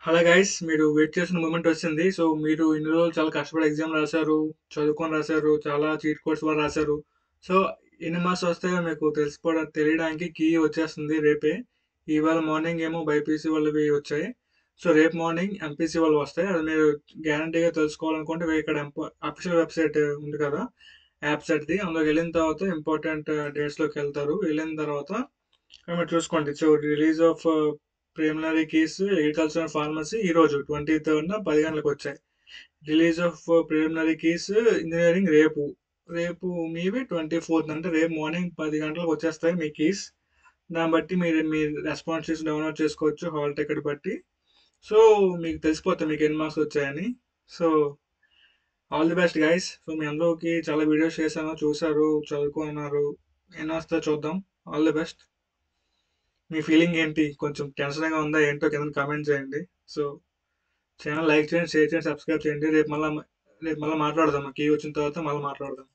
Hello guys, మీరు wait చేసిన moment వచ్చింది. సో మీరు ఇన్ని రోజులు చాలా కష్టపడి ఎగ్జామ్ రాశారు, చదువుకొని రాశారు, చాలా చీట్ కోడ్స్ వల్ల రాశారు. సో ఎన్ని మార్క్స్ వస్తాయో మీకు తెలియడానికి కీ వచ్చేస్తుంది రేపే. ఇవాళ మార్నింగ్ ఏమో బైపీసీ వాళ్ళవి వచ్చాయి. సో రేపు మార్నింగ్ ఎంపీసీ వాళ్ళు వస్తాయి. అది మీరు గ్యారంటీగా తెలుసుకోవాలనుకుంటే ఇక్కడ అఫీషియల్ వెబ్సైట్ ఉంది కదా, యాప్ సెట్ది, అందులోకి వెళ్ళిన తర్వాత ఇంపార్టెంట్ డేట్స్లోకి వెళ్తారు. వెళ్ళిన తర్వాత మీరు చూసుకోండి. So release of preliminary keys agriculture and pharmacy ఈ రోజు 23rd 10 గంటలకు వచ్చాయి. Release of preliminary keys engineering రేపు. రేపు మీవి 24th, అంటే రేపు మార్నింగ్ 10 గంటలకు వచ్చేస్తాయి మీ కీస్. దాన్ని బట్టి మీరు మీ రెస్పాన్సెస్ డౌన్లోడ్ చేసుకోవచ్చు హాల్ టికెట్ బట్టి. సో మీకు తెలిసిపోతుంది మీకు ఎన్ని మార్క్స్ వచ్చాయని. So all the best guys. So మీ అందరికి చాలా వీడియోస్ చేశాను, చూసారు, చదువుకున్నారు. ఎన్ని వస్తుందో చూద్దాం. All the best. మీ ఫీలింగ్ ఏంటి? కొంచెం టెన్షన్గా ఉందా ఏంటో కింద కామెంట్ చేయండి. సో ఛానల్ లైక్ చేయండి, షేర్ చేయండి, సబ్స్క్రైబ్ చేయండి. రేపు మళ్ళీ మాట్లాడదాం. కీ వచ్చిన తర్వాత మళ్ళీ మాట్లాడదాం.